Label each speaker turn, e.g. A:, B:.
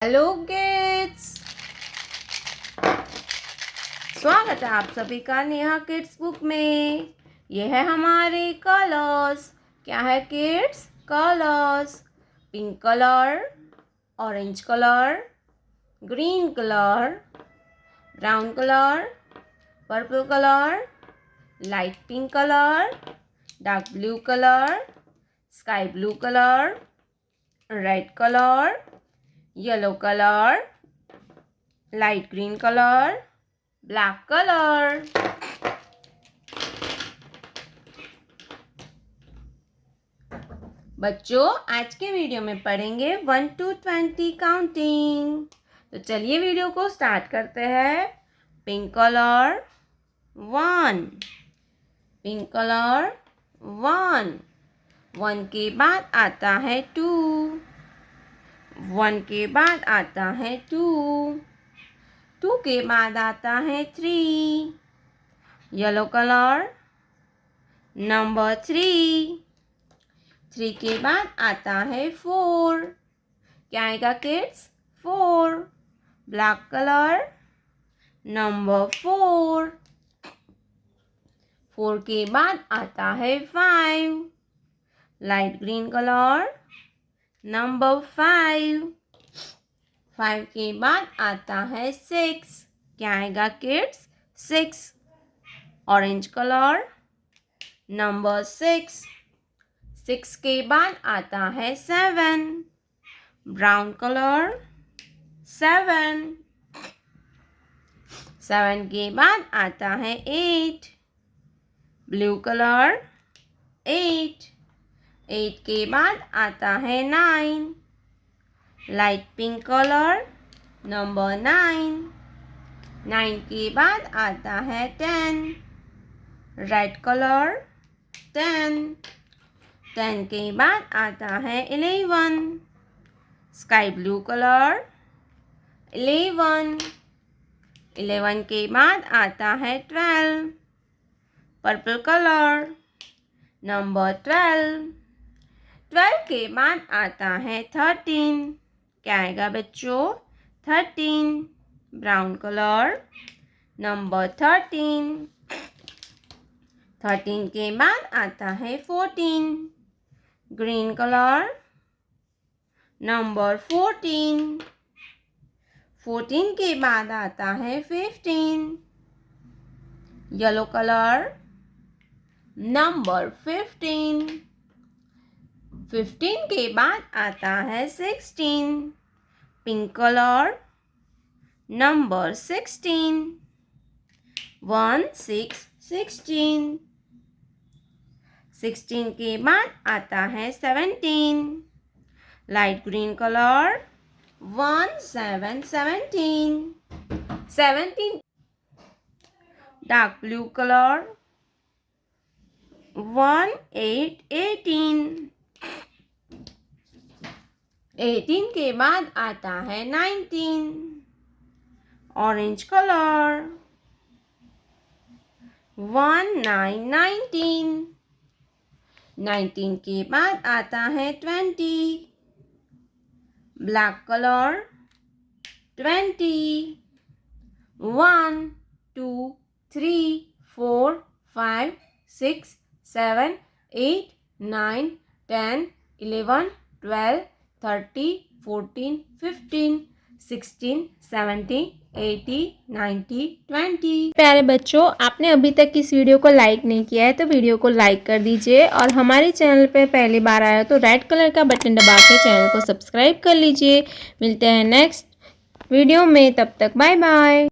A: Hello kids, स्वागत है आप सभी का नेहा किड्स बुक में। ये है हमारे कलर्स। क्या है kids? Colours. Pink colour, orange colour, green colour, brown colour, purple colour, light pink colour, dark blue colour, sky blue colour, red colour, yellow colour, light green colour, black colour. बच्चों, आज के video में पढ़ेंगे 1 to 20 counting. तो चलिए video को start करते हैं। पिंक कलर 1, पिंक कलर 1, 1 के बाद आता है 2, 1 के बाद आता है 2, 2 के बाद आता है 3, येलो कलर नंबर 3, 3 के बाद आता है 4, क्या आएगा किड्स? 4, ब्लैक कलर नंबर 4, 4 के बाद आता है 5, लाइट ग्रीन कलर नंबर 5, 5 के बाद आता है 6, क्या आएगा किड्स? 6, ऑरेंज कलर नंबर 6, 6 के बाद आता है 7, ब्राउन कलर 7, 7 के बाद आता है 8, ब्लू कलर 8, 8 के बाद आता है 9, लाइट पिंक कलर नंबर 9, 9 के बाद आता है 10, रेड कलर 10, 10 के बाद आता है 11, स्काई ब्लू कलर 11, 11 के बाद आता है 12, पर्पल कलर नंबर 12, 12 के बाद आता है 13, क्या आएगा बच्चों? 13, ब्राउन कलर नंबर 13, 13 के बाद आता है 14, ग्रीन कलर नंबर 14, 14 के बाद आता है 15, येलो कलर नंबर 15, 15 के बाद आता है 16, पिंक कलर नंबर 16, 1 6 16, 16 के बाद आता है 17, light green colour 1 7 17, 17, dark blue colour 1 8 18, 18 के बाद आता है 19, ऑरेंज कलर 1 9 19, 19 के बाद आता है 20, ब्लैक कलर 20, 1 2 3 4 5 6 7 8 9 10 11 12 13 14 15 16 17 80 90 20।
B: प्यारे बच्चों, आपने अभी तक इस वीडियो को लाइक नहीं किया है तो वीडियो को लाइक कर दीजिए और हमारे चैनल पे पहली बार आया तो रेड कलर का बटन दबा के चैनल को सब्सक्राइब कर लीजिए। मिलते हैं नेक्स्ट वीडियो में, तब तक बाय बाय।